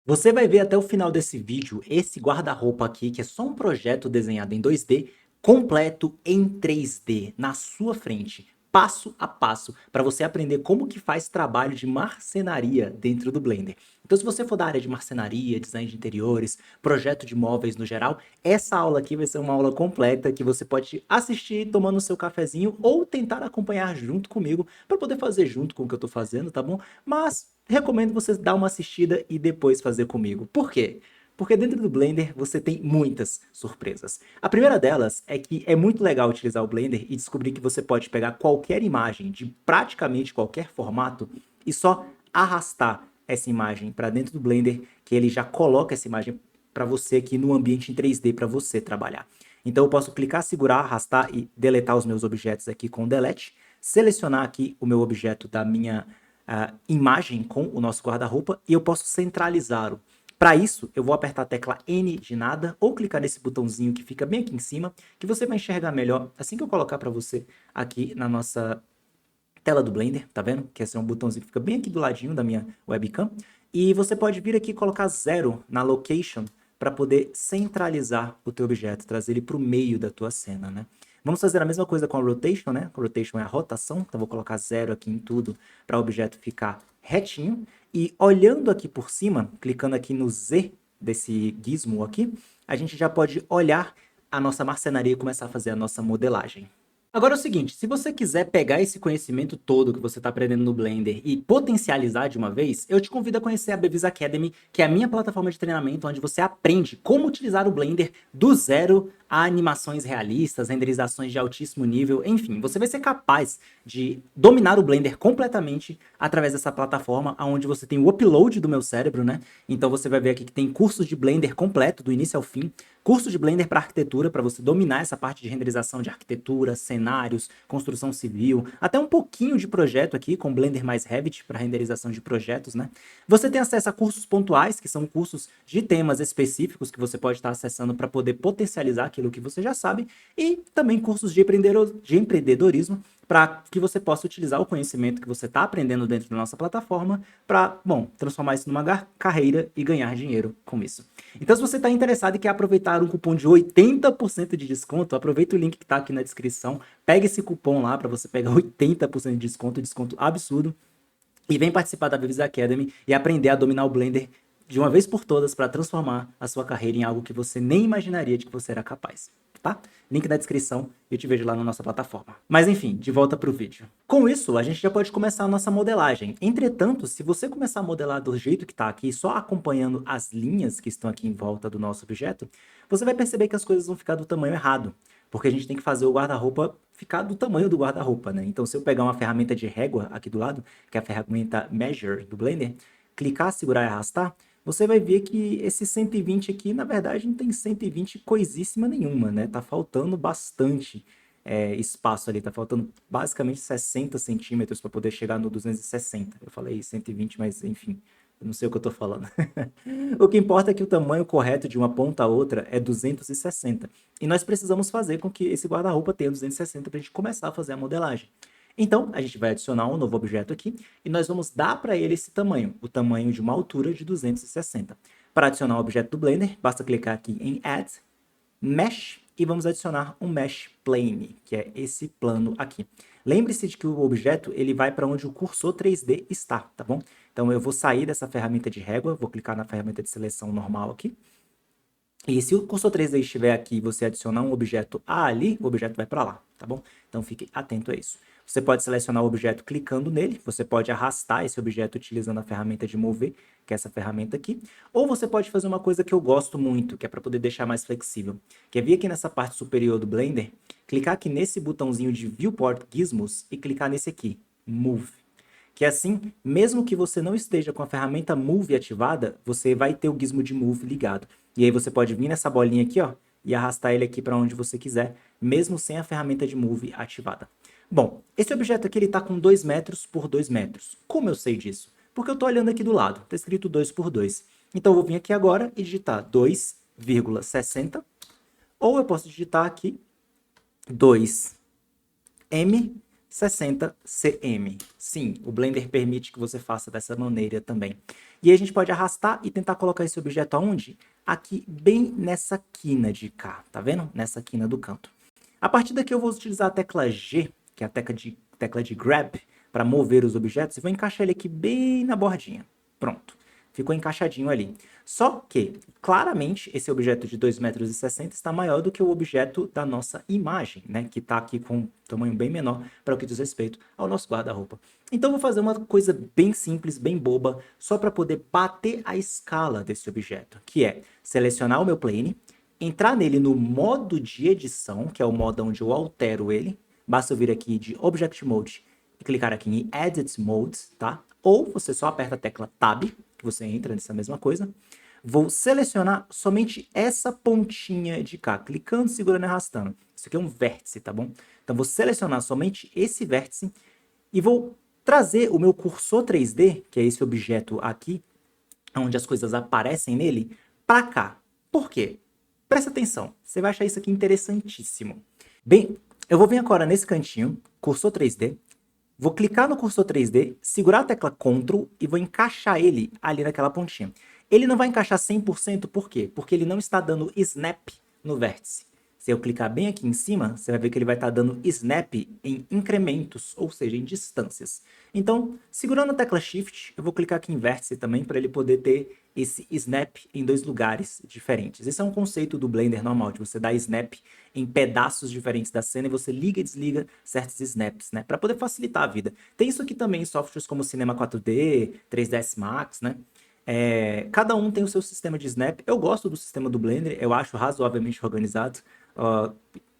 Você vai ver até o final desse vídeo esse guarda-roupa aqui, que é só um projeto desenhado em 2D, completo em 3D, na sua frente, passo a passo, para você aprender como que faz trabalho de marcenaria dentro do Blender. Então, se você for da área de marcenaria, design de interiores, projeto de móveis no geral, essa aula aqui vai ser uma aula completa que você pode assistir tomando seu cafezinho ou tentar acompanhar junto comigo para poder fazer junto com o que eu estou fazendo, tá bom? Mas recomendo você dar uma assistida e depois fazer comigo. Por quê? Porque dentro do Blender você tem muitas surpresas. A primeira delas é que é muito legal utilizar o Blender e descobrir que você pode pegar qualquer imagem de praticamente qualquer formato e só arrastar essa imagem para dentro do Blender, que ele já coloca essa imagem para você aqui no ambiente em 3D para você trabalhar. Então eu posso clicar, segurar, arrastar e deletar os meus objetos aqui com Delete, selecionar aqui o meu objeto da minha imagem com o nosso guarda-roupa e eu posso centralizá-lo. Para isso, eu vou apertar a tecla N de nada ou clicar nesse botãozinho que fica bem aqui em cima, que você vai enxergar melhor assim que eu colocar para você aqui na nossa tela do Blender, tá vendo? Que esse é um botãozinho que fica bem aqui do ladinho da minha webcam. E você pode vir aqui e colocar 0 na location para poder centralizar o teu objeto, trazer ele para o meio da tua cena, né? Vamos fazer a mesma coisa com a rotation, né? A rotation é a rotação, então vou colocar 0 aqui em tudo para o objeto ficar retinho. E olhando aqui por cima, clicando aqui no Z desse gizmo aqui, a gente já pode olhar a nossa marcenaria e começar a fazer a nossa modelagem. Agora é o seguinte, se você quiser pegar esse conhecimento todo que você está aprendendo no Blender e potencializar de uma vez, eu te convido a conhecer a Bevis Academy, que é a minha plataforma de treinamento onde você aprende como utilizar o Blender do zero a animações realistas, renderizações de altíssimo nível, enfim, você vai ser capaz de dominar o Blender completamente através dessa plataforma, onde você tem o upload do meu cérebro, né? Então você vai ver aqui que tem cursos de Blender completo, do início ao fim, curso de Blender para arquitetura, para você dominar essa parte de renderização de arquitetura, cenários, construção civil, até um pouquinho de projeto aqui com Blender mais Revit para renderização de projetos, né? Você tem acesso a cursos pontuais, que são cursos de temas específicos que você pode estar acessando para poder potencializar aquilo que você já sabe, e também cursos de empreendedorismo para que você possa utilizar o conhecimento que você está aprendendo dentro da nossa plataforma para, bom, transformar isso numa carreira e ganhar dinheiro com isso. Então, se você está interessado e quer aproveitar um cupom de 80% de desconto, aproveita o link que está aqui na descrição, pega esse cupom lá para você pegar 80% de desconto, desconto absurdo, e vem participar da Vivis Academy e aprender a dominar o Blender de uma vez por todas para transformar a sua carreira em algo que você nem imaginaria de que você era capaz, tá? Link na descrição e eu te vejo lá na nossa plataforma. Mas enfim, de volta para o vídeo. Com isso, a gente já pode começar a nossa modelagem. Entretanto, se você começar a modelar do jeito que está aqui, só acompanhando as linhas que estão aqui em volta do nosso objeto, você vai perceber que as coisas vão ficar do tamanho errado, porque a gente tem que fazer o guarda-roupa ficar do tamanho do guarda-roupa, né? Então, se eu pegar uma ferramenta de régua aqui do lado, que é a ferramenta Measure do Blender, clicar, segurar e arrastar, você vai ver que esse 120 aqui, na verdade, não tem 120 coisíssima nenhuma, né? Tá faltando bastante espaço ali, tá faltando basicamente 60 centímetros para poder chegar no 260. Eu falei 120, mas enfim, eu não sei o que eu tô falando. O que importa é que o tamanho correto de uma ponta a outra é 260. E nós precisamos fazer com que esse guarda-roupa tenha 260 para a gente começar a fazer a modelagem. Então, a gente vai adicionar um novo objeto aqui e nós vamos dar para ele esse tamanho, o tamanho de uma altura de 260. Para adicionar um objeto do Blender, basta clicar aqui em Add, Mesh, e vamos adicionar um Mesh Plane, que é esse plano aqui. Lembre-se de que o objeto ele vai para onde o cursor 3D está, tá bom? Então eu vou sair dessa ferramenta de régua, vou clicar na ferramenta de seleção normal aqui. E se o cursor 3D estiver aqui e você adicionar um objeto ali, o objeto vai para lá, tá bom? Então fique atento a isso. Você pode selecionar o objeto clicando nele, você pode arrastar esse objeto utilizando a ferramenta de mover, que é essa ferramenta aqui, ou você pode fazer uma coisa que eu gosto muito, que é para poder deixar mais flexível. Quer vir aqui nessa parte superior do Blender, clicar aqui nesse botãozinho de Viewport Gizmos e clicar nesse aqui, Move. Que assim, mesmo que você não esteja com a ferramenta Move ativada, você vai ter o gizmo de Move ligado. E aí você pode vir nessa bolinha aqui, ó, e arrastar ele aqui para onde você quiser, mesmo sem a ferramenta de Move ativada. Bom, esse objeto aqui ele está com 2 metros por 2 metros. Como eu sei disso? Porque eu estou olhando aqui do lado, está escrito 2 por 2. Então eu vou vir aqui agora e digitar 2,60, ou eu posso digitar aqui 2m 60 cm. Sim, o Blender permite que você faça dessa maneira também. E aí a gente pode arrastar e tentar colocar esse objeto aonde? Aqui, bem nessa quina de cá, tá vendo? Nessa quina do canto. A partir daqui eu vou utilizar a tecla G, que é a tecla de Grab, para mover os objetos, e vou encaixar ele aqui bem na bordinha. Pronto. Ficou encaixadinho ali. Só que, claramente, esse objeto de 2,60 m está maior do que o objeto da nossa imagem, né? Que está aqui com um tamanho bem menor para o que diz respeito ao nosso guarda-roupa. Então, eu vou fazer uma coisa bem simples, bem boba, só para poder bater a escala desse objeto, que é selecionar o meu plane, entrar nele no modo de edição, que é o modo onde eu altero ele. Basta eu vir aqui de Object Mode e clicar aqui em Edit Mode, tá? Ou você só aperta a tecla Tab, que você entra nessa mesma coisa. Vou selecionar somente essa pontinha de cá, clicando, segurando e arrastando. Isso aqui é um vértice, tá bom? Então, vou selecionar somente esse vértice e vou trazer o meu cursor 3D, que é esse objeto aqui, onde as coisas aparecem nele, para cá. Por quê? Presta atenção, você vai achar isso aqui interessantíssimo. Bem, eu vou vir agora nesse cantinho, cursor 3D, vou clicar no cursor 3D, segurar a tecla Ctrl e vou encaixar ele ali naquela pontinha. Ele não vai encaixar 100%, por quê? Porque ele não está dando snap no vértice. Se eu clicar bem aqui em cima, você vai ver que ele vai estar dando snap em incrementos, ou seja, em distâncias. Então, segurando a tecla Shift, eu vou clicar aqui em vértice também para ele poder ter esse snap em dois lugares diferentes. Esse é um conceito do Blender normal, de você dar snap em pedaços diferentes da cena e você liga e desliga certos snaps, né? Para poder facilitar a vida. Tem isso aqui também em softwares como Cinema 4D, 3ds Max, né? Cada um tem o seu sistema de snap. Eu gosto do sistema do Blender, eu acho razoavelmente organizado.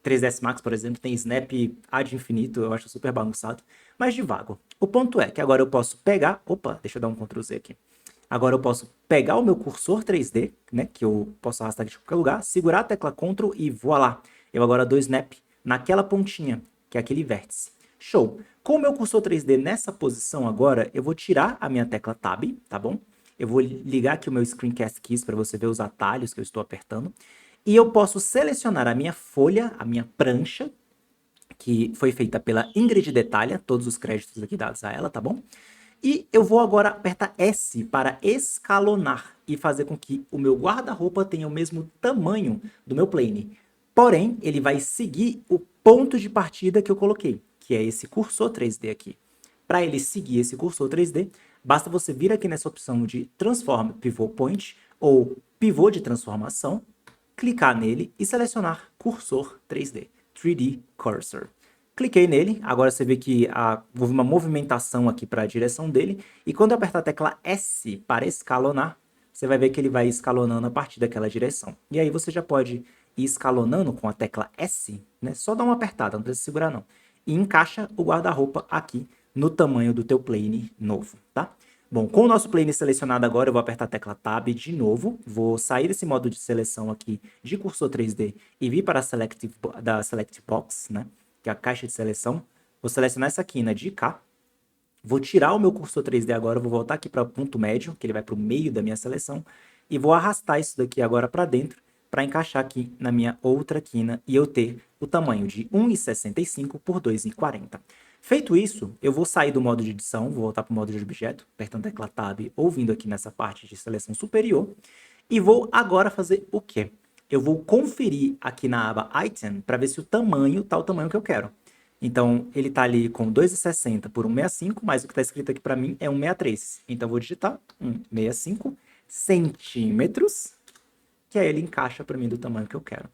3ds Max, por exemplo, tem snap ad infinito, eu acho super bagunçado, mas devago. O ponto é que agora eu posso pegar... Opa, deixa eu dar um Ctrl Z aqui. Agora eu posso pegar o meu cursor 3D, né, que eu posso arrastar de qualquer lugar, segurar a tecla Ctrl e voilá. Eu agora dou snap naquela pontinha, que é aquele vértice. Show! Com o meu cursor 3D nessa posição agora, eu vou tirar a minha tecla Tab, tá bom? Eu vou ligar aqui o meu Screencast Keys para você ver os atalhos que eu estou apertando. E eu posso selecionar a minha folha, a minha prancha, que foi feita pela Ingrid Detalha, todos os créditos aqui dados a ela, tá bom? E eu vou agora apertar S para escalonar e fazer com que o meu guarda-roupa tenha o mesmo tamanho do meu plane. Porém, ele vai seguir o ponto de partida que eu coloquei, que é esse cursor 3D aqui. Para ele seguir esse cursor 3D, basta você vir aqui nessa opção de Transform Pivot Point ou pivô de transformação, clicar nele e selecionar cursor 3D, 3D Cursor. Cliquei nele, agora você vê que houve uma movimentação aqui para a direção dele, e quando eu apertar a tecla S para escalonar, você vai ver que ele vai escalonando a partir daquela direção. E aí você já pode ir escalonando com a tecla S, né? Só dá uma apertada, não precisa segurar não. E encaixa o guarda-roupa aqui no tamanho do teu plane novo, tá? Bom, com o nosso plane selecionado agora, eu vou apertar a tecla Tab de novo, vou sair desse modo de seleção aqui de cursor 3D e vir para a Select Box, né? Que é a caixa de seleção. Vou selecionar essa quina de cá. Vou tirar o meu cursor 3D agora, vou voltar aqui para o ponto médio, que ele vai para o meio da minha seleção, e vou arrastar isso daqui agora para dentro, para encaixar aqui na minha outra quina e eu ter o tamanho de 1,65 por 2,40. Feito isso, eu vou sair do modo de edição, vou voltar para o modo de objeto, apertando a tecla Tab ou vindo aqui nessa parte de seleção superior, e vou agora fazer o quê? Eu vou conferir aqui na aba Item para ver se o tamanho está o tamanho que eu quero. Então, ele está ali com 2,60 por 1,65, mas o que está escrito aqui para mim é 1,63. Então, eu vou digitar 1,65 centímetros, que aí ele encaixa para mim do tamanho que eu quero.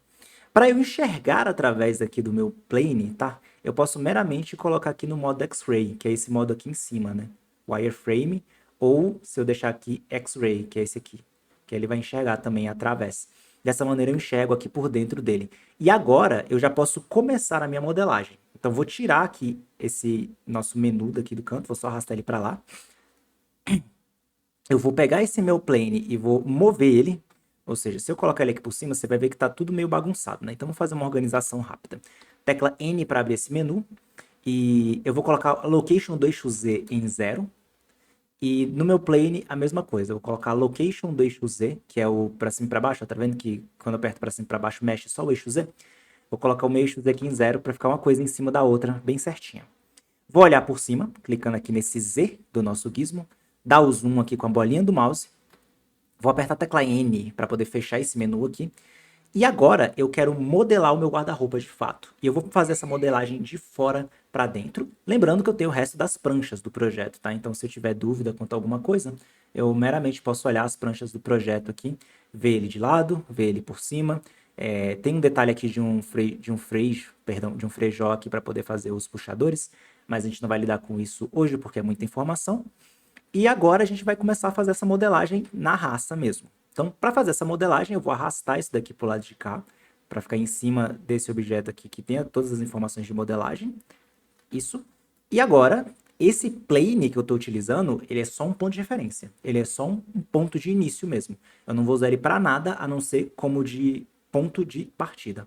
Para eu enxergar através aqui do meu plane, tá? Eu posso meramente colocar aqui no modo X-Ray, que é esse modo aqui em cima, né? Wireframe, ou se eu deixar aqui X-Ray, que é esse aqui, que ele vai enxergar também através. Dessa maneira eu enxergo aqui por dentro dele. E agora eu já posso começar a minha modelagem. Então vou tirar aqui esse nosso menu daqui do canto, vou só arrastar ele para lá. Eu vou pegar esse meu plane e vou mover ele. Ou seja, se eu colocar ele aqui por cima, você vai ver que está tudo meio bagunçado, né? Então, vou fazer uma organização rápida. Tecla N para abrir esse menu. E eu vou colocar a location do eixo Z em 0. E no meu plane, a mesma coisa. Eu vou colocar a location do eixo Z, que é o para cima e para baixo. Tá vendo que quando eu aperto para cima e para baixo, mexe só o eixo Z? Vou colocar o meu eixo Z aqui em 0 para ficar uma coisa em cima da outra, bem certinha. Vou olhar por cima, clicando aqui nesse Z do nosso gizmo, dar o zoom aqui com a bolinha do mouse, vou apertar a tecla N para poder fechar esse menu aqui. E agora eu quero modelar o meu guarda-roupa de fato. E eu vou fazer essa modelagem de fora para dentro. Lembrando que eu tenho o resto das pranchas do projeto, tá? Então se eu tiver dúvida quanto a alguma coisa, eu meramente posso olhar as pranchas do projeto aqui, ver ele de lado, ver ele por cima. Tem um detalhe aqui de um frejó aqui para poder fazer os puxadores, mas a gente não vai lidar com isso hoje porque é muita informação. E agora a gente vai começar a fazer essa modelagem na raça mesmo. Então, para fazer essa modelagem, eu vou arrastar isso daqui para o lado de cá, para ficar em cima desse objeto aqui que tenha todas as informações de modelagem. Isso. E agora, esse plane que eu estou utilizando, ele é só um ponto de referência. Ele é só um ponto de início mesmo. Eu não vou usar ele para nada, a não ser como de ponto de partida.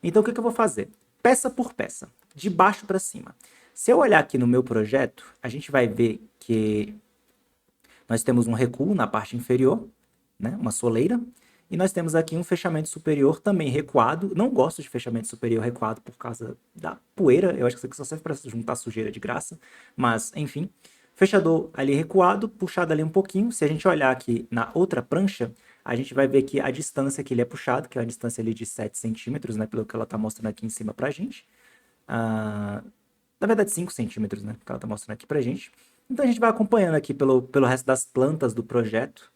Então, o que eu vou fazer? Peça por peça, de baixo para cima. Se eu olhar aqui no meu projeto, a gente vai ver que nós temos um recuo na parte inferior, né, uma soleira, e nós temos aqui um fechamento superior também recuado. Não gosto de fechamento superior recuado por causa da poeira, eu acho que isso aqui só serve para juntar sujeira de graça, mas enfim. Fechador ali recuado, puxado ali um pouquinho. Se a gente olhar aqui na outra prancha, a gente vai ver que a distância que ele é puxado, que é a distância ali de 7 centímetros, né, pelo que ela está mostrando aqui em cima para a gente. Na verdade, 5 centímetros, né, que ela está mostrando aqui para a gente. Então a gente vai acompanhando aqui pelo resto das plantas do projeto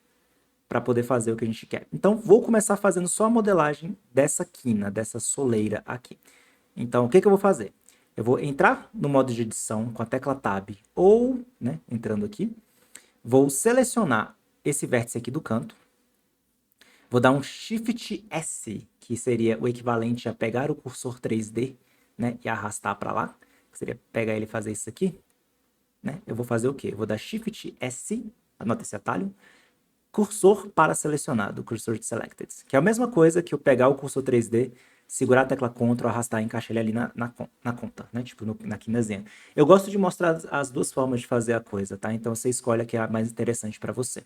para poder fazer o que a gente quer. Então vou começar fazendo só a modelagem dessa quina, dessa soleira aqui. Então o que eu vou fazer? Eu vou entrar no modo de edição com a tecla Tab ou, né, entrando aqui, vou selecionar esse vértice aqui do canto, vou dar um Shift S, que seria o equivalente a pegar o cursor 3D, né, e arrastar para lá, que seria pegar ele e fazer isso aqui. Né? Eu vou fazer o quê? Eu vou dar Shift S, anota esse atalho, cursor para selecionado, cursor selected, que é a mesma coisa que eu pegar o cursor 3D, segurar a tecla Ctrl, arrastar e encaixar ele ali na conta, né? Tipo na quinazinha. Eu gosto de mostrar as duas formas de fazer a coisa, tá? Então você escolhe a que é a mais interessante para você.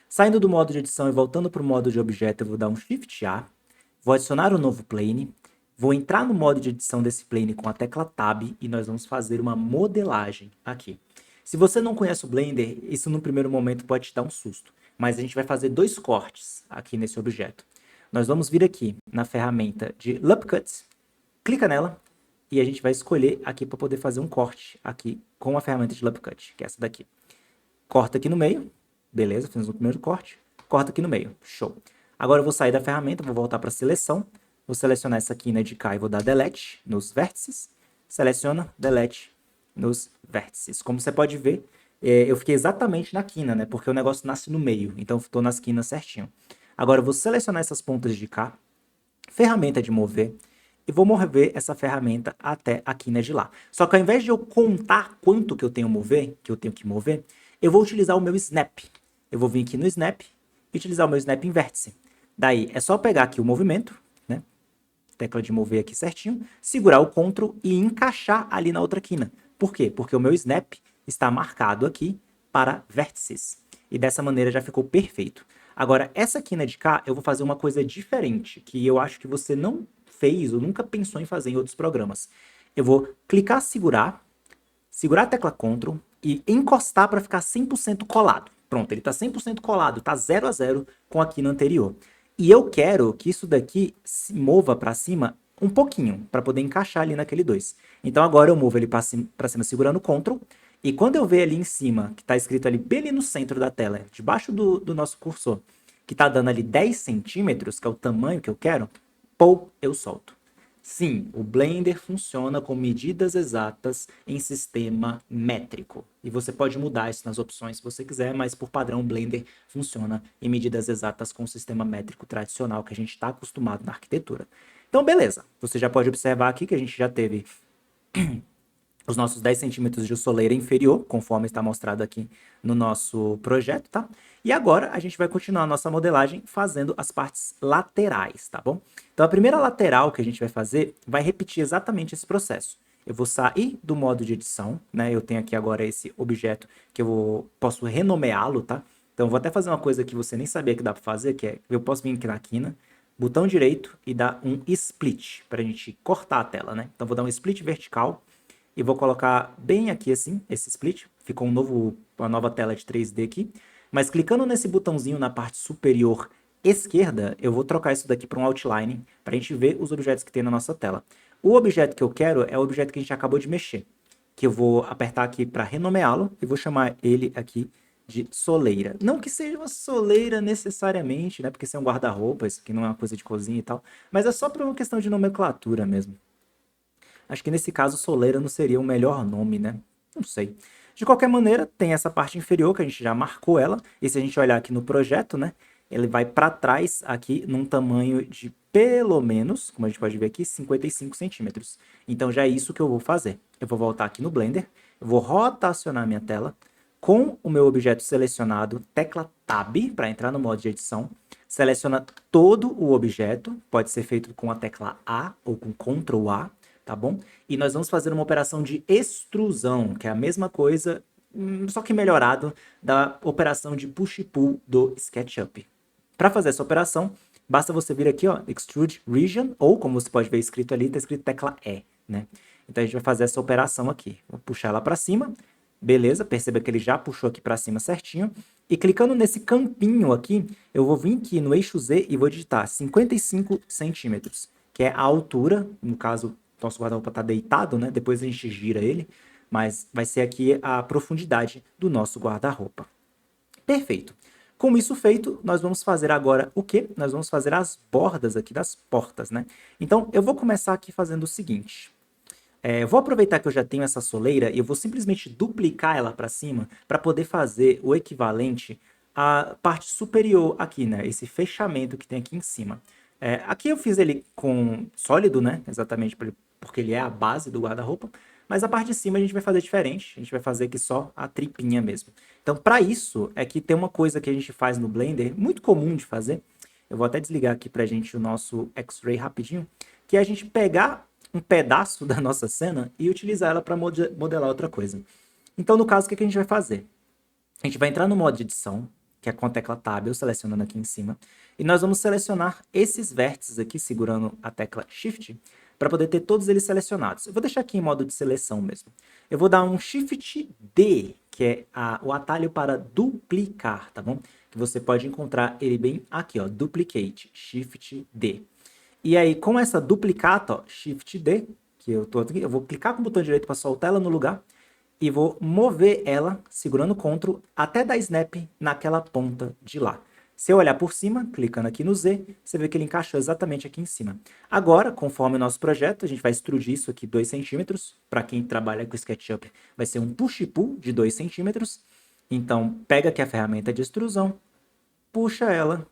Saindo do modo de edição e voltando para o modo de objeto, eu vou dar um Shift A, vou adicionar um novo plane, vou entrar no modo de edição desse plane com a tecla Tab e nós vamos fazer uma modelagem aqui. Se você não conhece o Blender, isso no primeiro momento pode te dar um susto, mas a gente vai fazer dois cortes aqui nesse objeto. Nós vamos vir aqui na ferramenta de Loop Cut, clica nela e a gente vai escolher aqui para poder fazer um corte aqui com a ferramenta de Loop Cut, que é essa daqui. Corta aqui no meio, beleza, fizemos o primeiro corte, corta aqui no meio, show. Agora eu vou sair da ferramenta, vou voltar para a seleção, vou selecionar essa quina de cá e vou dar Delete nos vértices, seleciona, Delete nos vértices. Como você pode ver, eu fiquei exatamente na quina, né? Porque o negócio nasce no meio, então estou nas quinas certinho. Agora eu vou selecionar essas pontas de cá, ferramenta de mover, e vou mover essa ferramenta até a quina de lá. Só que ao invés de eu contar quanto que eu tenho que mover, eu vou utilizar o meu Snap. Eu vou vir aqui no Snap e utilizar o meu Snap em vértice. Daí é só pegar aqui o movimento, né? Tecla de mover aqui certinho, segurar o Ctrl e encaixar ali na outra quina. Por quê? Porque o meu Snap está marcado aqui para vértices. E dessa maneira já ficou perfeito. Agora, essa quina de cá, eu vou fazer uma coisa diferente, que eu acho que você não fez ou nunca pensou em fazer em outros programas. Eu vou clicar, segurar a tecla Ctrl e encostar para ficar 100% colado. Pronto, ele está 100% colado, está 0 a 0 com a quina anterior. E eu quero que isso daqui se mova para cima um pouquinho, para poder encaixar ali naquele 2. Então agora eu movo ele para cima segurando o Ctrl, e quando eu ver ali em cima, que está escrito ali bem ali no centro da tela, debaixo do nosso cursor, que está dando ali 10 centímetros, que é o tamanho que eu quero, pou, eu solto. Sim, o Blender funciona com medidas exatas em sistema métrico. E você pode mudar isso nas opções se você quiser, mas por padrão o Blender funciona em medidas exatas com o sistema métrico tradicional que a gente está acostumado na arquitetura. Então, beleza. Você já pode observar aqui que a gente já teve os nossos 10 centímetros de soleira inferior, conforme está mostrado aqui no nosso projeto, tá? E agora a gente vai continuar a nossa modelagem fazendo as partes laterais, tá bom? Então a primeira lateral que a gente vai fazer vai repetir exatamente esse processo. Eu vou sair do modo de edição, né? Eu tenho aqui agora esse objeto que posso renomeá-lo, tá? Então eu vou até fazer uma coisa que você nem sabia que dá para fazer, que é, eu posso vir aqui na quina, botão direito e dar um split, para a gente cortar a tela, né? Então vou dar um split vertical, e vou colocar bem aqui assim, esse split. Ficou uma nova tela de 3D aqui. Mas clicando nesse botãozinho na parte superior esquerda, eu vou trocar isso daqui para um outline, para a gente ver os objetos que tem na nossa tela. O objeto que eu quero é o objeto que a gente acabou de mexer, que eu vou apertar aqui para renomeá-lo e vou chamar ele aqui de soleira. Não que seja uma soleira necessariamente, né? Porque isso é um guarda-roupa, isso aqui não é uma coisa de cozinha e tal, mas é só por uma questão de nomenclatura mesmo. Acho que nesse caso soleira não seria o melhor nome, né? Não sei. De qualquer maneira, tem essa parte inferior que a gente já marcou ela, e se a gente olhar aqui no projeto, né? Ele vai para trás aqui num tamanho de pelo menos, como a gente pode ver aqui, 55 centímetros. Então já é isso que eu vou fazer. Eu vou voltar aqui no Blender, eu vou rotacionar minha tela, com o meu objeto selecionado, tecla Tab para entrar no modo de edição, seleciona todo o objeto, pode ser feito com a tecla A ou com Ctrl A, tá bom? E nós vamos fazer uma operação de extrusão, que é a mesma coisa, só que melhorado, da operação de push e pull do SketchUp. Para fazer essa operação, basta você vir aqui, ó, Extrude Region, ou como você pode ver escrito ali, está escrito tecla E, né? Então a gente vai fazer essa operação aqui. Vou puxar ela para cima, beleza, perceba que ele já puxou aqui para cima certinho. E clicando nesse campinho aqui, eu vou vir aqui no eixo Z e vou digitar 55 centímetros, que é a altura, no caso, nosso guarda-roupa está deitado, né? Depois a gente gira ele, mas vai ser aqui a profundidade do nosso guarda-roupa. Perfeito. Com isso feito, nós vamos fazer agora o quê? Nós vamos fazer as bordas aqui das portas, né? Então, eu vou começar aqui fazendo o seguinte. Vou aproveitar que eu já tenho essa soleira e eu vou simplesmente duplicar ela para cima para poder fazer o equivalente à parte superior aqui, né? Esse fechamento que tem aqui em cima. Aqui eu fiz ele com sólido, né? Exatamente porque ele é a base do guarda-roupa. Mas a parte de cima a gente vai fazer diferente. A gente vai fazer aqui só a tripinha mesmo. Então, para isso, é que tem uma coisa que a gente faz no Blender, muito comum de fazer. Eu vou até desligar aqui para a gente o nosso X-Ray rapidinho. Que é a gente pegar um pedaço da nossa cena e utilizar ela para modelar outra coisa. Então, no caso, o que a gente vai fazer? A gente vai entrar no modo de edição, que é com a tecla Tab, eu selecionando aqui em cima, e nós vamos selecionar esses vértices aqui, segurando a tecla Shift, para poder ter todos eles selecionados. Eu vou deixar aqui em modo de seleção mesmo. Eu vou dar um Shift D, que é o atalho para duplicar, tá bom? Que você pode encontrar ele bem aqui, ó, Duplicate, Shift D. E aí, com essa duplicata, ó, Shift D, que eu tô aqui, eu vou clicar com o botão direito para soltar ela no lugar e vou mover ela, segurando Ctrl, até dar snap naquela ponta de lá. Se eu olhar por cima, clicando aqui no Z, você vê que ele encaixou exatamente aqui em cima. Agora, conforme o nosso projeto, a gente vai extrudir isso aqui 2 centímetros. Para quem trabalha com SketchUp, vai ser um push-pull de 2 centímetros. Então, pega aqui a ferramenta de extrusão, puxa ela.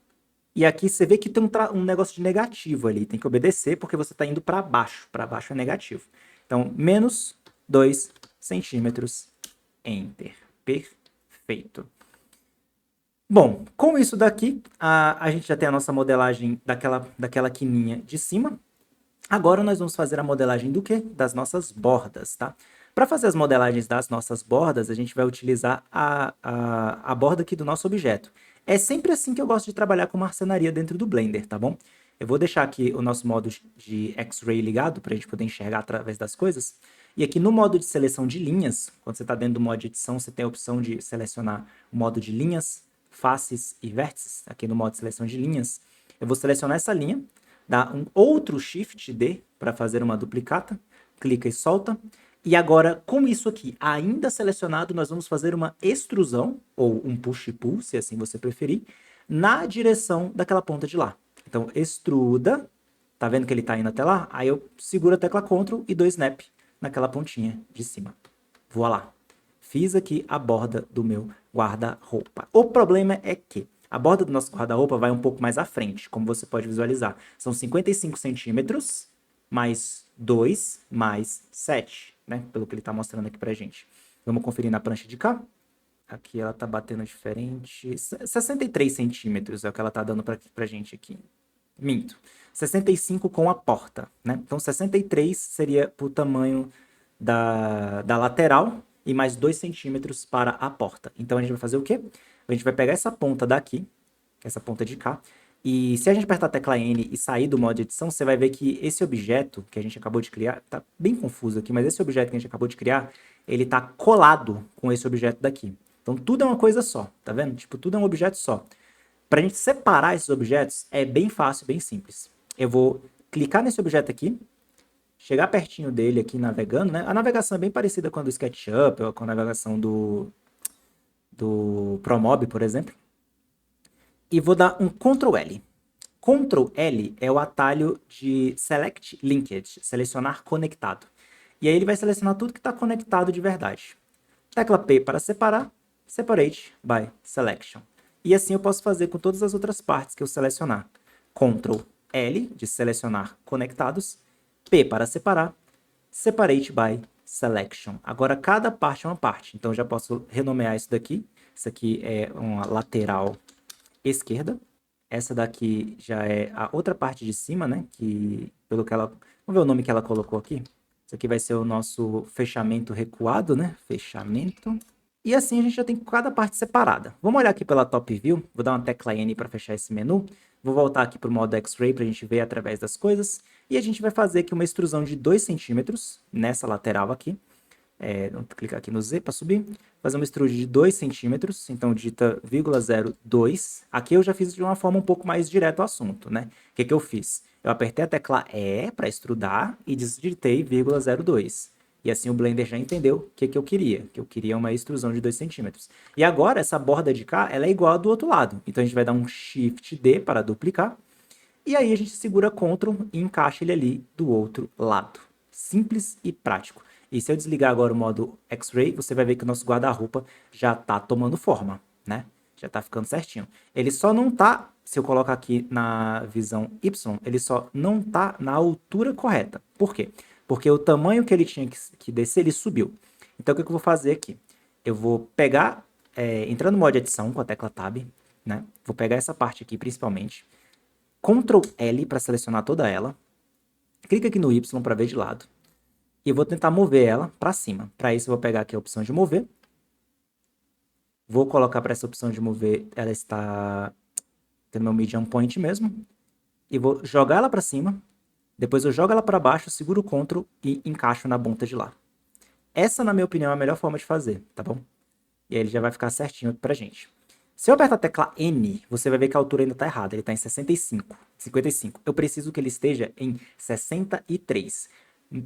E aqui você vê que tem um negócio de negativo ali. Tem que obedecer porque você está indo para baixo. Para baixo é negativo. Então, menos 2 centímetros. Enter. Perfeito. Bom, com isso daqui, a gente já tem a nossa modelagem daquela quininha de cima. Agora nós vamos fazer a modelagem do quê? Das nossas bordas, tá? Para fazer as modelagens das nossas bordas, a gente vai utilizar a borda aqui do nosso objeto. É sempre assim que eu gosto de trabalhar com marcenaria dentro do Blender, tá bom? Eu vou deixar aqui o nosso modo de X-Ray ligado para a gente poder enxergar através das coisas. E aqui no modo de seleção de linhas, quando você está dentro do modo de edição, você tem a opção de selecionar o modo de linhas, faces e vértices. Aqui no modo de seleção de linhas, eu vou selecionar essa linha, dar um outro Shift D para fazer uma duplicata, clica e solta. E agora, com isso aqui ainda selecionado, nós vamos fazer uma extrusão, ou um push-pull, se assim você preferir, na direção daquela ponta de lá. Então, extruda, tá vendo que ele tá indo até lá? Aí eu seguro a tecla Ctrl e dou snap naquela pontinha de cima. Voilá! Fiz aqui a borda do meu guarda-roupa. O problema é que a borda do nosso guarda-roupa vai um pouco mais à frente, como você pode visualizar. São 55 centímetros, mais 2, mais 7, né? Pelo que ele está mostrando aqui pra gente. Vamos conferir na prancha de cá. Aqui ela tá batendo diferente. 63 centímetros é o que ela tá dando pra gente aqui. Minto. 65 com a porta, né? Então 63 seria pro tamanho da lateral e mais 2 centímetros para a porta. Então a gente vai fazer o quê? A gente vai pegar essa ponta daqui, essa ponta de cá, E se a gente apertar a tecla N e sair do modo de edição, você vai ver que esse objeto que a gente acabou de criar, tá bem confuso aqui, mas esse objeto que a gente acabou de criar, ele tá colado com esse objeto daqui. Então tudo é uma coisa só, tá vendo? Tipo, tudo é um objeto só. Para a gente separar esses objetos, é bem fácil, bem simples. Eu vou clicar nesse objeto aqui, chegar pertinho dele aqui navegando, né? A navegação é bem parecida com a do SketchUp, ou com a navegação do ProMob, por exemplo. E vou dar um Ctrl L. Ctrl L é o atalho de Select Linked, selecionar conectado. E aí ele vai selecionar tudo que está conectado de verdade. Tecla P para separar, Separate by Selection. E assim eu posso fazer com todas as outras partes que eu selecionar. Ctrl L, de selecionar conectados, P para separar, Separate by Selection. Agora cada parte é uma parte, então eu já posso renomear isso daqui. Isso aqui é uma lateral esquerda. Essa daqui já é a outra parte de cima, né? Que, pelo que ela... Vamos ver o nome que ela colocou aqui. Isso aqui vai ser o nosso fechamento recuado, né? Fechamento. E assim a gente já tem cada parte separada. Vamos olhar aqui pela Top View. Vou dar uma tecla N para fechar esse menu. Vou voltar aqui para o modo X-Ray para a gente ver através das coisas. E a gente vai fazer aqui uma extrusão de 2 centímetros nessa lateral aqui. Vamos clicar aqui no Z para subir. Fazer uma extrude de 2 centímetros. Então digita 0,02. Aqui eu já fiz de uma forma um pouco mais direta ao assunto, né? O que que eu fiz? Eu apertei a tecla E para extrudar e digitei 0,02. E assim o Blender já entendeu o que eu queria. Que eu queria uma extrusão de 2 centímetros. E agora essa borda de cá, ela é igual a do outro lado. Então a gente vai dar um Shift D para duplicar. E aí a gente segura Ctrl e encaixa ele ali do outro lado. Simples e prático. E se eu desligar agora o modo X-Ray, você vai ver que o nosso guarda-roupa já está tomando forma, né? Já está ficando certinho. Ele só não está, se eu colocar aqui na visão Y, ele só não está na altura correta. Por quê? Porque o tamanho que ele tinha que descer, ele subiu. Então o que eu vou fazer aqui? Eu vou pegar, entrar no modo edição com a tecla Tab, né? Vou pegar essa parte aqui principalmente. Ctrl L para selecionar toda ela. Clica aqui no Y para ver de lado. E eu vou tentar mover ela para cima. Para isso eu vou pegar aqui a opção de mover. Vou colocar para essa opção de mover, ela está tendo meu medium point mesmo. E vou jogar ela para cima. Depois eu jogo ela para baixo, seguro o Ctrl e encaixo na ponta de lá. Essa, na minha opinião, é a melhor forma de fazer, tá bom? E aí ele já vai ficar certinho pra gente. Se eu apertar a tecla N, você vai ver que a altura ainda está errada. Ele está em 65, 55. Eu preciso que ele esteja em 63.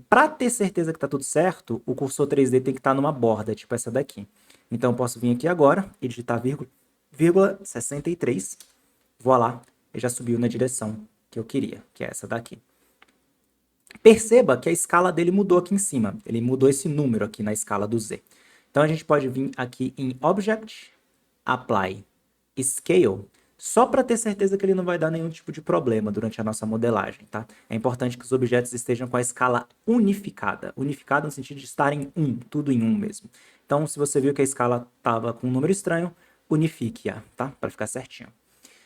Para ter certeza que está tudo certo, o cursor 3D tem que estar numa borda, tipo essa daqui. Então, eu posso vir aqui agora e digitar vírgula 63. Voilá, ele já subiu na direção que eu queria, que é essa daqui. Perceba que a escala dele mudou aqui em cima. Ele mudou esse número aqui na escala do Z. Então, a gente pode vir aqui em Object, Apply, Scale, só para ter certeza que ele não vai dar nenhum tipo de problema durante a nossa modelagem, tá? É importante que os objetos estejam com a escala unificada. Unificada no sentido de estar em tudo em um mesmo. Então, se você viu que a escala estava com um número estranho, unifique-a, tá? Para ficar certinho.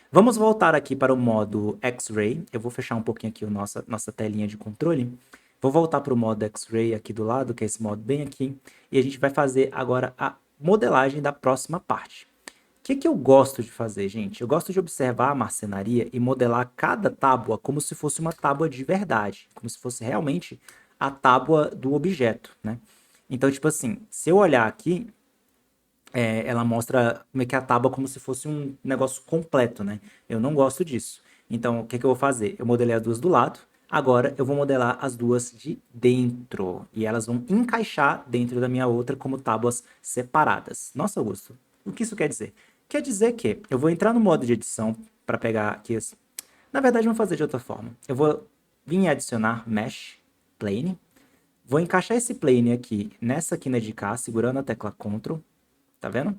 Vamos voltar aqui para o modo X-Ray. Eu vou fechar um pouquinho aqui a nossa telinha de controle. Vou voltar para o modo X-Ray aqui do lado, que é esse modo bem aqui. E a gente vai fazer agora a modelagem da próxima parte. O que eu gosto de fazer, gente? Eu gosto de observar a marcenaria e modelar cada tábua como se fosse uma tábua de verdade, como se fosse realmente a tábua do objeto, né? Então, tipo assim, se eu olhar aqui, ela mostra meio que a tábua como se fosse um negócio completo, né? Eu não gosto disso. Então, o que eu vou fazer? Eu modelei as duas do lado, agora eu vou modelar as duas de dentro. E elas vão encaixar dentro da minha outra como tábuas separadas. Nossa, Augusto, o que isso quer dizer? Quer dizer que eu vou entrar no modo de edição para pegar aqui. Na verdade, vamos fazer de outra forma. Eu vou vir em adicionar Mesh Plane. Vou encaixar esse plane aqui nessa quina de cá, segurando a tecla Ctrl. Tá vendo?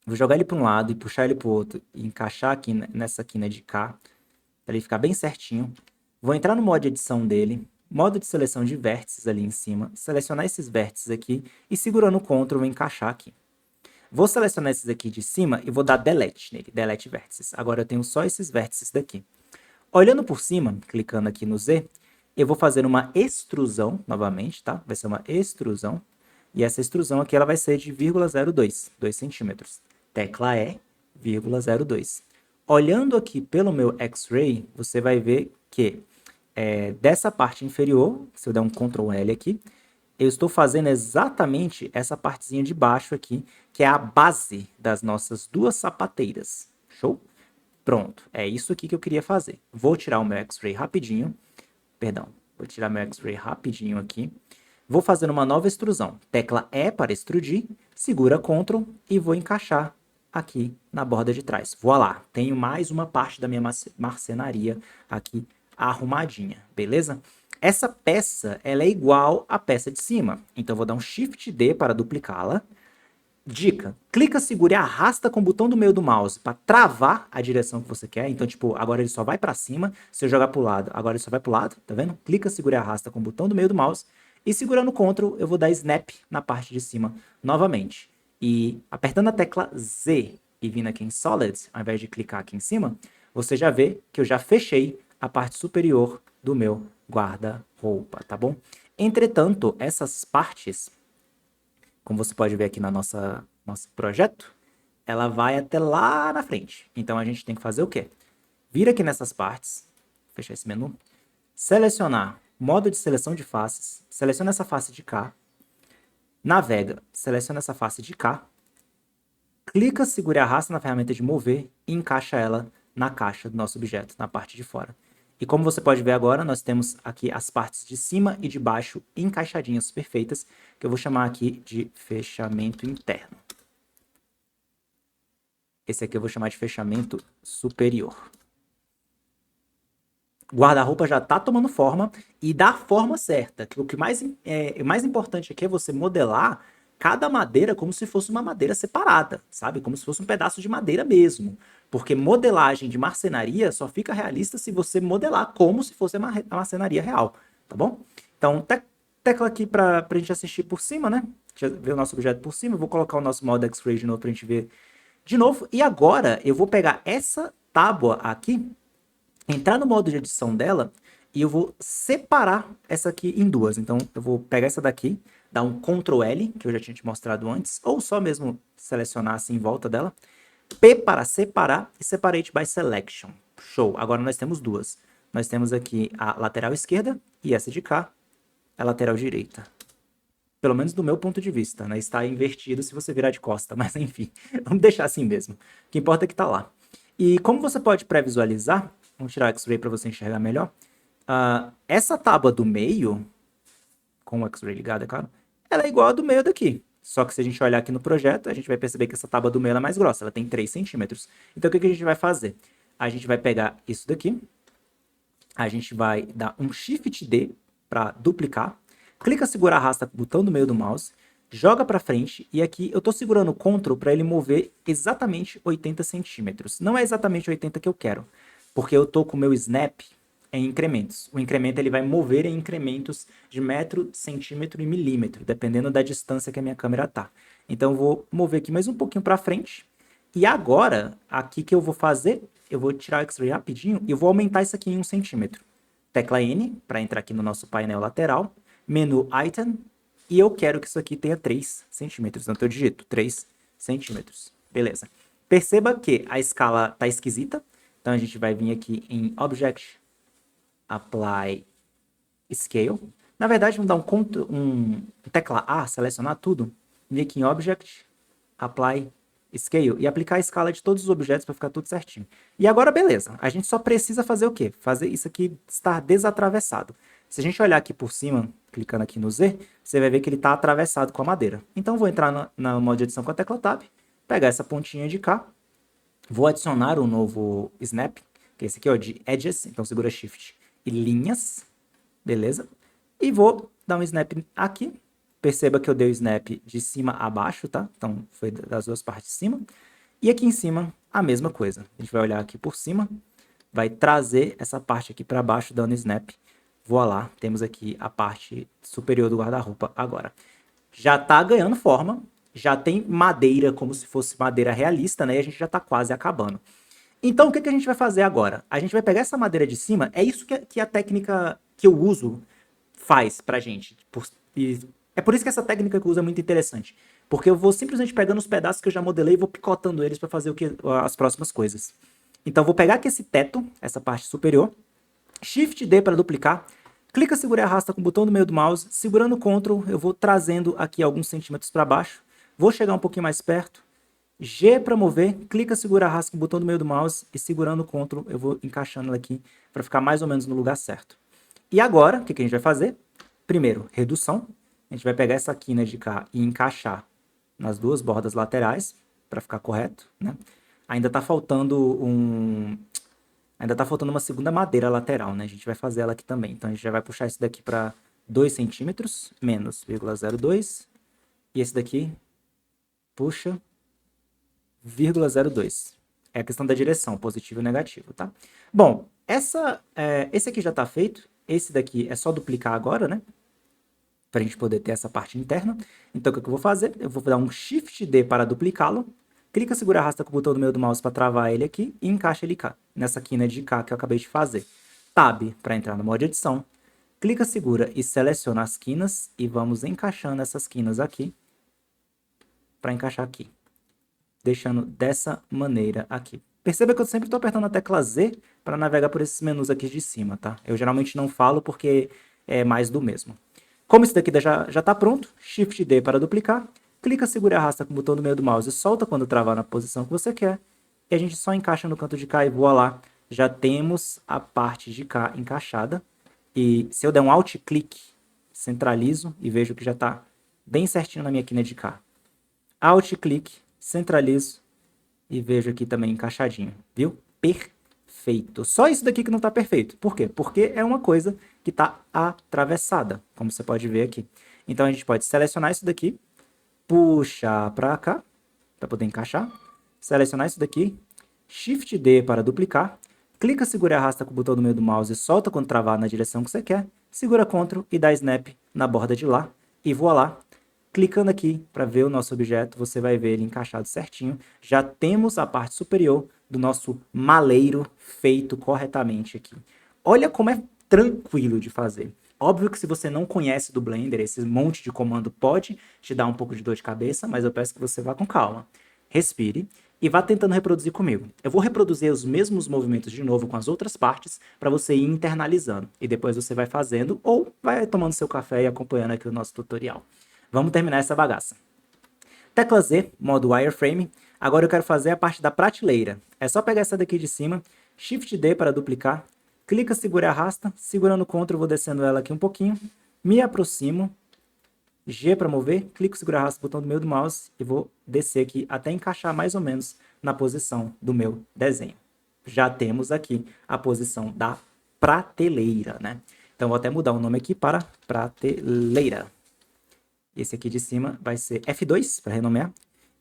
Vou jogar ele para um lado e puxar ele para o outro e encaixar aqui nessa quina de cá, para ele ficar bem certinho. Vou entrar no modo de edição dele, modo de seleção de vértices ali em cima, selecionar esses vértices aqui e segurando o Ctrl vou encaixar aqui. Vou selecionar esses aqui de cima e vou dar Delete nele, Delete Vértices. Agora eu tenho só esses vértices daqui. Olhando por cima, clicando aqui no Z, eu vou fazer uma extrusão novamente, tá? Vai ser uma extrusão. E essa extrusão aqui ela vai ser de 0,02, 2 centímetros. Tecla E, 0,02. Olhando aqui pelo meu X-Ray, você vai ver que dessa parte inferior, se eu der um Ctrl L aqui, eu estou fazendo exatamente essa partezinha de baixo aqui, que é a base das nossas duas sapateiras. Show? Pronto, é isso aqui que eu queria fazer. Vou tirar o meu X-Ray rapidinho. Perdão, vou tirar meu X-Ray rapidinho aqui. Vou fazer uma nova extrusão. Tecla E para extrudir, segura Ctrl e vou encaixar aqui na borda de trás. Voilá, tenho mais uma parte da minha marcenaria aqui arrumadinha, beleza? Essa peça, ela é igual à peça de cima. Então, eu vou dar um Shift D para duplicá-la. Dica, clica, segura e arrasta com o botão do meio do mouse para travar a direção que você quer. Então, tipo, agora ele só vai para cima. Se eu jogar para o lado, agora ele só vai para o lado, tá vendo? Clica, segura e arrasta com o botão do meio do mouse. E segurando o Ctrl, eu vou dar Snap na parte de cima novamente. E apertando a tecla Z e vindo aqui em Solid, ao invés de clicar aqui em cima, você já vê que eu já fechei a parte superior do meu guarda-roupa, tá bom? Entretanto, essas partes, como você pode ver aqui na nosso projeto, ela vai até lá na frente. Então, a gente tem que fazer o quê? Vir aqui nessas partes, fechar esse menu, selecionar modo de seleção de faces, seleciona essa face de cá, navega, seleciona essa face de cá, clica, segura e arrasta na ferramenta de mover e encaixa ela na caixa do nosso objeto, na parte de fora. E como você pode ver agora, nós temos aqui as partes de cima e de baixo encaixadinhas perfeitas, que eu vou chamar aqui de fechamento interno. Esse aqui eu vou chamar de fechamento superior. O guarda-roupa já está tomando forma e da forma certa. O que mais importante aqui é você modelar cada madeira como se fosse uma madeira separada, sabe? Como se fosse um pedaço de madeira mesmo. Porque modelagem de marcenaria só fica realista se você modelar como se fosse a marcenaria real, tá bom? Então, tecla aqui para a gente assistir por cima, né? Ver o nosso objeto por cima. Eu vou colocar o nosso modo X-Ray de novo para a gente ver de novo. E agora eu vou pegar essa tábua aqui, entrar no modo de edição dela e eu vou separar essa aqui em duas. Então, eu vou pegar essa daqui, dar um Ctrl L, que eu já tinha te mostrado antes, ou só mesmo selecionar assim em volta dela. P para separar e Separate by Selection. Show! Agora nós temos duas. Nós temos aqui a lateral esquerda e essa de cá, a lateral direita. Pelo menos do meu ponto de vista, né? Está invertido se você virar de costa, mas enfim, vamos deixar assim mesmo. O que importa é que está lá. E como você pode pré-visualizar, vamos tirar o X-Ray para você enxergar melhor. Essa tábua do meio, com o X-Ray ligado, é claro, ela é igual a do meio daqui. Só que se a gente olhar aqui no projeto, a gente vai perceber que essa tábua do meio é mais grossa, ela tem 3 centímetros. Então, o que a gente vai fazer? A gente vai pegar isso daqui, a gente vai dar um Shift D para duplicar, clica, segura, arrasta com o botão do meio do mouse, joga para frente, e aqui eu estou segurando o Ctrl para ele mover exatamente 80 centímetros. Não é exatamente 80 que eu quero, porque eu estou com o meu Snap em incrementos. O incremento ele vai mover em incrementos de metro, centímetro e milímetro, dependendo da distância que a minha câmera está. Então, eu vou mover aqui mais um pouquinho para frente. E agora, aqui que eu vou fazer, eu vou tirar o X-Ray rapidinho e eu vou aumentar isso aqui em 1 centímetro. Tecla N, para entrar aqui no nosso painel lateral. Menu Item. E eu quero que isso aqui tenha 3 centímetros. Então, eu digito 3 centímetros. Beleza. Perceba que a escala está esquisita. Então, a gente vai vir aqui em Object, Apply Scale. Na verdade, vamos dar um tecla A, selecionar tudo, vir aqui em Object, Apply Scale e aplicar a escala de todos os objetos para ficar tudo certinho. E agora, beleza. A gente só precisa fazer o quê? Fazer isso aqui estar desatravessado. Se a gente olhar aqui por cima, clicando aqui no Z, você vai ver que ele está atravessado com a madeira. Então, vou entrar no modo de edição com a tecla Tab, pegar essa pontinha de cá, vou adicionar um novo Snap, que é esse aqui, ó, de Edges. Então, segura Shift e linhas, beleza? E vou dar um snap aqui. Perceba que eu dei o snap de cima a baixo, tá? Então, foi das duas partes de cima. E aqui em cima, a mesma coisa. A gente vai olhar aqui por cima, vai trazer essa parte aqui para baixo, dando snap. Voilá, temos aqui a parte superior do guarda-roupa agora. Já tá ganhando forma, já tem madeira como se fosse madeira realista, né? E a gente já tá quase acabando. Então, o que a gente vai fazer agora? A gente vai pegar essa madeira de cima, é isso que a técnica que eu uso faz pra gente. E é por isso que essa técnica que eu uso é muito interessante. Porque eu vou simplesmente pegando os pedaços que eu já modelei e vou picotando eles para fazer as próximas coisas. Então, vou pegar aqui esse teto, essa parte superior, Shift D para duplicar, clica, segura e arrasta com o botão do meio do mouse, segurando o Ctrl, eu vou trazendo aqui alguns centímetros para baixo, vou chegar um pouquinho mais perto, G para mover, clica, segura, arrasta com o botão do meio do mouse e segurando o Ctrl eu vou encaixando ela aqui para ficar mais ou menos no lugar certo. E agora, o que a gente vai fazer? Primeiro, redução. A gente vai pegar essa quina de cá e encaixar nas duas bordas laterais para ficar correto, né? Ainda está faltando uma segunda madeira lateral, né? A gente vai fazer ela aqui também. Então a gente já vai puxar esse daqui para 2 centímetros, menos 0,02. E esse daqui puxa 0,02. É a questão da direção, positivo e negativo, tá? Bom, esse aqui já está feito. Esse daqui é só duplicar agora, né? Para a gente poder ter essa parte interna. Então, o que eu vou fazer? Eu vou dar um Shift D para duplicá-lo. Clica, segura, arrasta com o botão do meio do mouse para travar ele aqui e encaixa ele cá, nessa quina de cá que eu acabei de fazer. Tab para entrar no modo de edição. Clica, segura e seleciona as quinas e vamos encaixando essas quinas aqui para encaixar aqui, deixando dessa maneira aqui. Perceba que eu sempre estou apertando a tecla Z para navegar por esses menus aqui de cima, tá? Eu geralmente não falo porque é mais do mesmo. Como esse daqui já está pronto, Shift D para duplicar, clica, segura e arrasta com o botão do meio do mouse e solta quando travar na posição que você quer. E a gente só encaixa no canto de cá e voa lá. Já temos a parte de cá encaixada. E se eu der um Alt-clique, centralizo e vejo que já está bem certinho na minha quina de cá. Alt-clique, centralizo e vejo aqui também encaixadinho, viu? Perfeito. Só isso daqui que não está perfeito. Por quê? Porque é uma coisa que está atravessada, como você pode ver aqui. Então, a gente pode selecionar isso daqui, puxar para cá, para poder encaixar. Selecionar isso daqui, Shift D para duplicar. Clica, segura e arrasta com o botão do meio do mouse e solta quando travar na direção que você quer. Segura Ctrl e dá Snap na borda de lá e voa lá. Clicando aqui para ver o nosso objeto, você vai ver ele encaixado certinho. Já temos a parte superior do nosso maleiro feito corretamente aqui. Olha como é tranquilo de fazer. Óbvio que se você não conhece do Blender, esse monte de comando pode te dar um pouco de dor de cabeça, mas eu peço que você vá com calma. Respire e vá tentando reproduzir comigo. Eu vou reproduzir os mesmos movimentos de novo com as outras partes para você ir internalizando. E depois você vai fazendo ou vai tomando seu café e acompanhando aqui o nosso tutorial. Vamos terminar essa bagaça. Tecla Z, modo Wireframe. Agora eu quero fazer a parte da prateleira. É só pegar essa daqui de cima, Shift D para duplicar, clica, segura e arrasta, segurando o Ctrl eu vou descendo ela aqui um pouquinho, me aproximo, G para mover, clico, segura e arrasta o botão do meio do mouse e vou descer aqui até encaixar mais ou menos na posição do meu desenho. Já temos aqui a posição da prateleira, né? Então vou até mudar o nome aqui para prateleira. Esse aqui de cima vai ser F2 para renomear.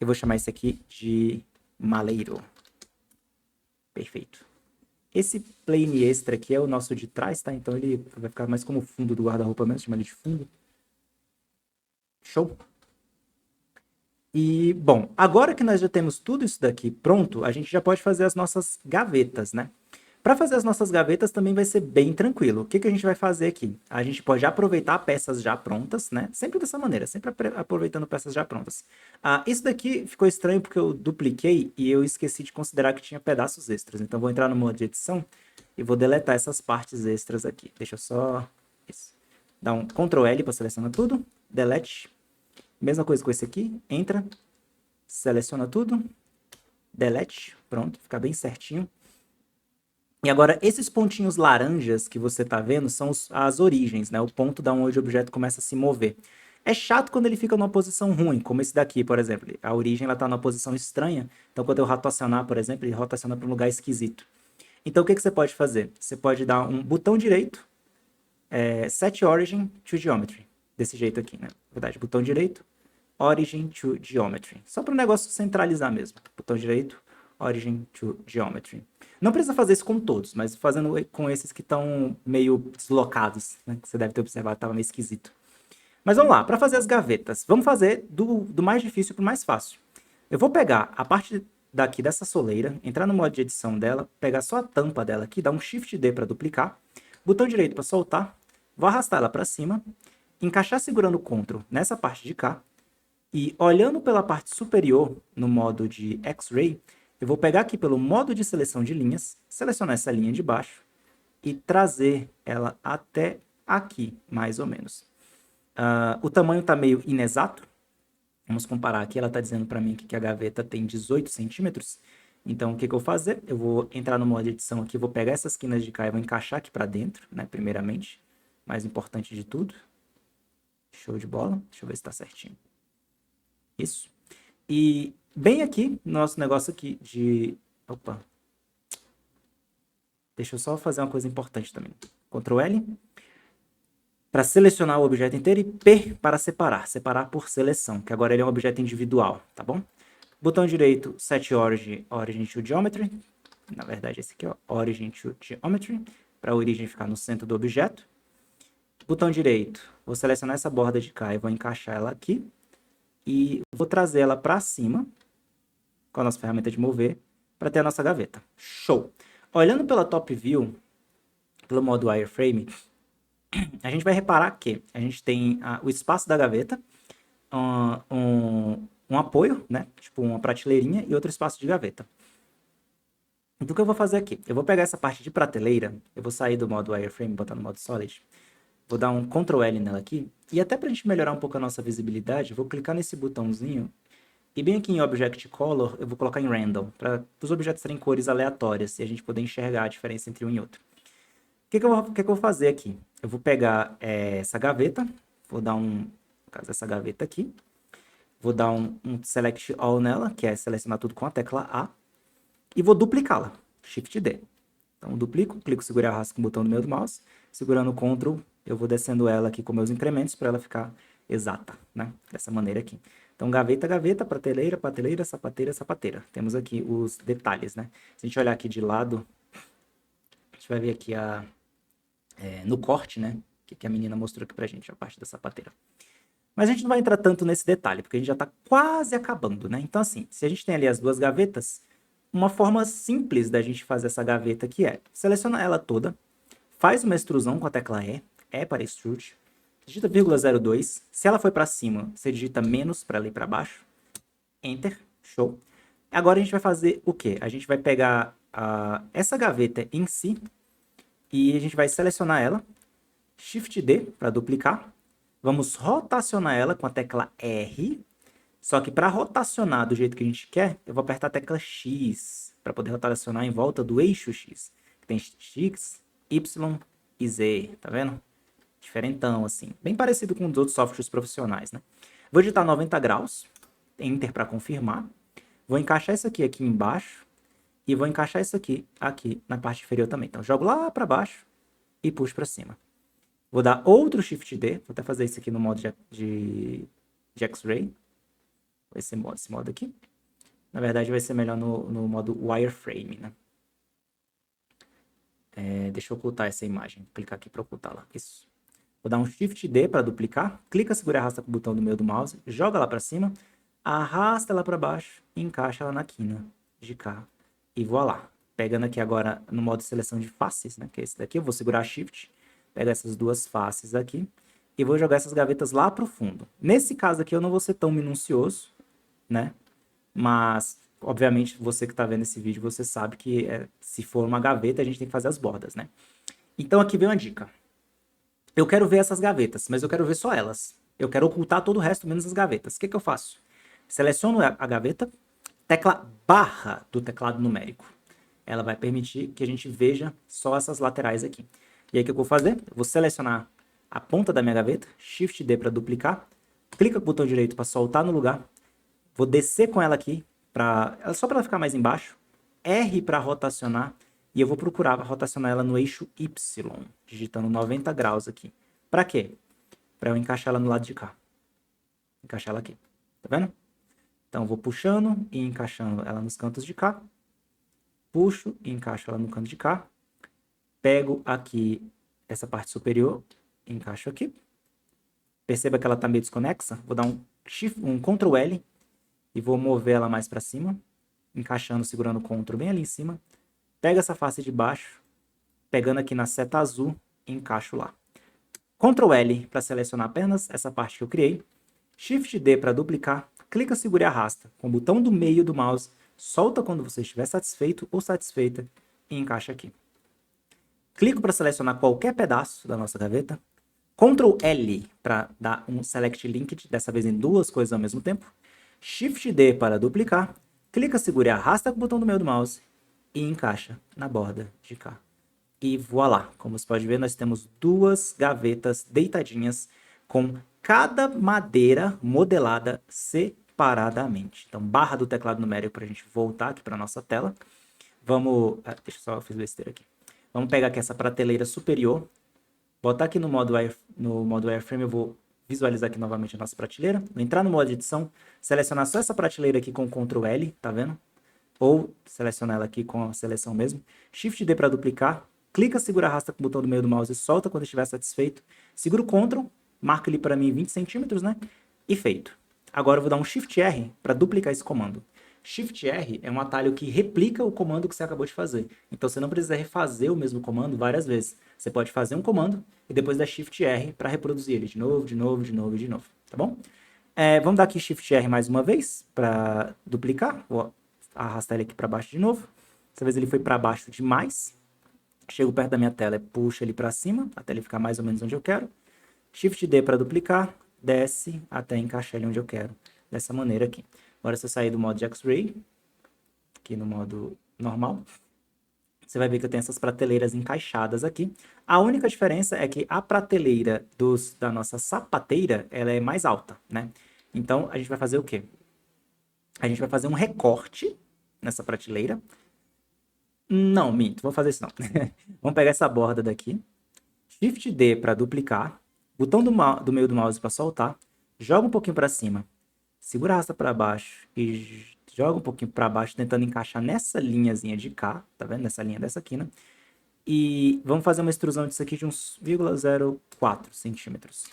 Eu vou chamar esse aqui de maleiro. Perfeito. Esse plane extra aqui é o nosso de trás, tá? Então ele vai ficar mais como fundo do guarda-roupa mesmo, chama ele de fundo. Show? E, bom, agora que nós já temos tudo isso daqui pronto, a gente já pode fazer as nossas gavetas, né? Para fazer as nossas gavetas também vai ser bem tranquilo. O que a gente vai fazer aqui? A gente pode aproveitar peças já prontas, né? Sempre dessa maneira, sempre aproveitando peças já prontas. Isso daqui ficou estranho porque eu dupliquei e eu esqueci de considerar que tinha pedaços extras. Então, vou entrar no modo de edição e vou deletar essas partes extras aqui. Deixa eu só... Isso. Dá um Ctrl L para selecionar tudo. Delete. Mesma coisa com esse aqui. Entra. Seleciona tudo. Delete. Pronto, fica bem certinho. E agora, esses pontinhos laranjas que você está vendo são as origens, né? O ponto da onde o objeto começa a se mover. É chato quando ele fica numa posição ruim, como esse daqui, por exemplo. A origem está numa posição estranha, então quando eu rotacionar, por exemplo, ele rotaciona para um lugar esquisito. Então, o que você pode fazer? Você pode dar um botão direito, Set Origin to Geometry. Desse jeito aqui, né? Na verdade, botão direito, Origin to Geometry. Só para o negócio centralizar mesmo. Botão direito, Origin to Geometry. Não precisa fazer isso com todos, mas fazendo com esses que estão meio deslocados, né? Que você deve ter observado, estava meio esquisito. Mas vamos lá, para fazer as gavetas, vamos fazer do mais difícil para o mais fácil. Eu vou pegar a parte daqui dessa soleira, entrar no modo de edição dela, pegar só a tampa dela aqui, dar um Shift D para duplicar, botão direito para soltar, vou arrastar ela para cima, encaixar segurando o Ctrl nessa parte de cá, e olhando pela parte superior, no modo de X-Ray, Eu vou pegar aqui pelo modo de seleção de linhas, selecionar essa linha de baixo e trazer ela até aqui, mais ou menos. O tamanho está meio inexato. Vamos comparar aqui, ela está dizendo para mim que a gaveta tem 18 centímetros. Então, o que eu vou fazer? Eu vou entrar no modo de edição aqui, vou pegar essas quinas de cá e vou encaixar aqui para dentro, né, primeiramente. Mais importante de tudo. Show de bola. Deixa eu ver se está certinho. Isso. E bem aqui, nosso negócio aqui de... Opa. Deixa eu só fazer uma coisa importante também. Ctrl L para selecionar o objeto inteiro e P para separar. Separar por seleção, que agora ele é um objeto individual, tá bom? Botão direito, Set Origin to Geometry. Na verdade, esse aqui, ó, Origin to Geometry, para a origem ficar no centro do objeto. Botão direito, vou selecionar essa borda de cá e vou encaixar ela aqui. E vou trazer ela para cima, com a nossa ferramenta de mover, para ter a nossa gaveta. Show! Olhando pela Top View, pelo modo Wireframe, a gente vai reparar que a gente tem o espaço da gaveta, um apoio, né? Tipo uma prateleirinha e outro espaço de gaveta. Então o que eu vou fazer aqui? Eu vou pegar essa parte de prateleira, eu vou sair do modo Wireframe e botar no modo Solid. Vou dar um Ctrl L nela aqui. E até para a gente melhorar um pouco a nossa visibilidade, eu vou clicar nesse botãozinho. E bem aqui em Object Color, eu vou colocar em Random, para os objetos terem cores aleatórias e a gente poder enxergar a diferença entre um e outro. O que eu vou fazer aqui? Eu vou pegar essa gaveta, vou dar no caso, essa gaveta aqui. Vou dar um Select All nela, que é selecionar tudo com a tecla A. E vou duplicá-la, Shift D. Então, duplico, clico, seguro e arrasto com o botão do meio do mouse. Segurando o Ctrl, eu vou descendo ela aqui com meus incrementos para ela ficar exata, né? Dessa maneira aqui. Então, gaveta, gaveta, prateleira, prateleira, sapateira, sapateira. Temos aqui os detalhes, né? Se a gente olhar aqui de lado, a gente vai ver aqui no corte, né? Que a menina mostrou aqui pra gente, a parte da sapateira. Mas a gente não vai entrar tanto nesse detalhe, porque a gente já está quase acabando, né? Então, assim, se a gente tem ali as duas gavetas, uma forma simples da gente fazer essa gaveta aqui é selecionar ela toda, faz uma extrusão com a tecla E para extrude, digita 0,02, se ela foi para cima, você digita menos para ela ir para baixo, Enter, show. Agora a gente vai fazer o quê? A gente vai pegar essa gaveta em si e a gente vai selecionar ela, Shift D para duplicar, vamos rotacionar ela com a tecla R, só que para rotacionar do jeito que a gente quer, eu vou apertar a tecla X para poder rotacionar em volta do eixo X. Tem X, Y e Z, tá vendo? Diferentão, assim. Bem parecido com os outros softwares profissionais, né? Vou digitar 90 graus, Enter para confirmar. Vou encaixar isso aqui embaixo e vou encaixar isso aqui na parte inferior também. Então, jogo lá para baixo e puxo para cima. Vou dar outro Shift D, vou até fazer isso aqui no modo de X-Ray. Esse modo aqui. Na verdade, vai ser melhor no modo Wireframe, né? Deixa eu ocultar essa imagem. Vou clicar aqui para ocultá-la. Isso. Vou dar um Shift D para duplicar. Clica, segura e arrasta com o botão do meio do mouse. Joga lá para cima. Arrasta ela para baixo. E encaixa ela na quina de cá. E voilá. Pegando aqui agora no modo seleção de faces, né? Que é esse daqui. Eu vou segurar Shift. Pega essas duas faces aqui. E vou jogar essas gavetas lá para o fundo. Nesse caso aqui eu não vou ser tão minucioso, né? Mas, obviamente, você que está vendo esse vídeo, você sabe que se for uma gaveta, a gente tem que fazer as bordas, né? Então, aqui vem uma dica. Eu quero ver essas gavetas, mas eu quero ver só elas. Eu quero ocultar todo o resto, menos as gavetas. O que eu faço? Seleciono a gaveta, tecla barra do teclado numérico. Ela vai permitir que a gente veja só essas laterais aqui. E aí, o que eu vou fazer? Eu vou selecionar a ponta da minha gaveta, Shift D para duplicar, clica com o botão direito para soltar no lugar, vou descer com ela aqui, só para ela ficar mais embaixo, R para rotacionar, e eu vou procurar rotacionar ela no eixo Y, digitando 90 graus aqui. Para quê? Para eu encaixar ela no lado de cá. Encaixar ela aqui, tá vendo? Então, eu vou puxando e encaixando ela nos cantos de cá, puxo e encaixo ela no canto de cá, pego aqui essa parte superior, encaixo aqui, perceba que ela está meio desconexa, vou dar um Ctrl L e vou mover ela mais para cima, encaixando, segurando o Ctrl bem ali em cima, pego essa face de baixo, pegando aqui na seta azul e encaixo lá. Ctrl L para selecionar apenas essa parte que eu criei, Shift D para duplicar, clica, segura e arrasta, com o botão do meio do mouse, solta quando você estiver satisfeito ou satisfeita e encaixa aqui. Clico para selecionar qualquer pedaço da nossa gaveta. Ctrl L para dar um Select Linked, dessa vez em duas coisas ao mesmo tempo. Shift D para duplicar. Clica, segura e arrasta com o botão do meio do mouse e encaixa na borda de cá. E voilá! Como você pode ver, nós temos duas gavetas deitadinhas com cada madeira modelada separadamente. Então, barra do teclado numérico para a gente voltar aqui para a nossa tela. Vamos... deixa eu só, eu fiz besteira aqui. Vamos pegar aqui essa prateleira superior. Botar aqui no modo Wireframe, eu vou visualizar aqui novamente a nossa prateleira. Vou entrar no modo de edição, selecionar só essa prateleira aqui com Ctrl L, tá vendo? Ou selecionar ela aqui com a seleção mesmo. Shift D para duplicar. Clica, segura, arrasta com o botão do meio do mouse e solta quando estiver satisfeito. Segura o Ctrl, marca ele para mim 20 centímetros, né? E feito. Agora eu vou dar um Shift R para duplicar esse comando. Shift R é um atalho que replica o comando que você acabou de fazer. Então você não precisa refazer o mesmo comando várias vezes. Você pode fazer um comando e depois dar Shift R para reproduzir ele de novo, de novo, de novo e de novo. Tá bom? Vamos dar aqui Shift R mais uma vez para duplicar. Vou arrastar ele aqui para baixo de novo. Dessa vez ele foi para baixo demais. Chego perto da minha tela e puxo ele para cima, até ele ficar mais ou menos onde eu quero. Shift D para duplicar, desce até encaixar ele onde eu quero. Dessa maneira aqui. Agora, se eu sair do modo de X-Ray, aqui no modo normal, você vai ver que eu tenho essas prateleiras encaixadas aqui. A única diferença é que a prateleira da nossa sapateira, ela é mais alta, né? Então, a gente vai fazer o quê? A gente vai fazer um recorte nessa prateleira. Não, minto, vou fazer isso não. Vamos pegar essa borda daqui. Shift D para duplicar. Botão do meio do mouse para soltar. Joga um pouquinho para cima. Segura a arrasta para baixo e joga um pouquinho para baixo, tentando encaixar nessa linhazinha de cá, tá vendo? Nessa linha dessa quina. E vamos fazer uma extrusão disso aqui de uns 0,04 centímetros.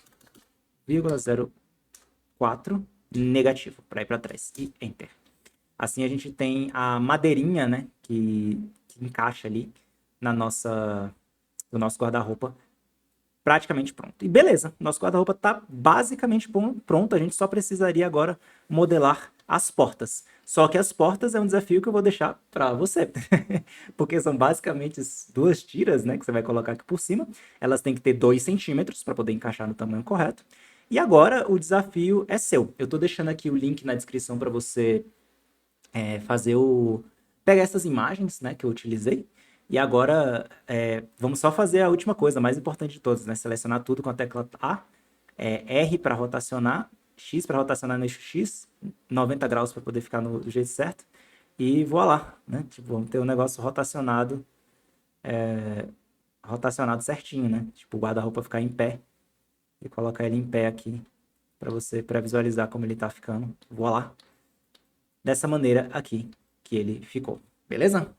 0,04 negativo, para ir para trás. E Enter. Assim a gente tem a madeirinha, né, que encaixa ali no nosso guarda-roupa praticamente pronto. E beleza, nosso guarda-roupa está basicamente pronto, a gente só precisaria agora modelar as portas. Só que as portas é um desafio que eu vou deixar para você, porque são basicamente duas tiras, né, que você vai colocar aqui por cima. Elas têm que ter 2 centímetros para poder encaixar no tamanho correto. E agora o desafio é seu. Eu estou deixando aqui o link na descrição para você pegar essas imagens, né, que eu utilizei. E agora, vamos só fazer a última coisa, a mais importante de todas, né? Selecionar tudo com a tecla A, R para rotacionar, X para rotacionar no eixo X, 90 graus para poder ficar do jeito certo, e voilá, né? Tipo, vamos ter um negócio rotacionado certinho, né? Tipo, o guarda-roupa ficar em pé, e colocar ele em pé aqui, para visualizar como ele tá ficando, voilá. Dessa maneira aqui que ele ficou, beleza?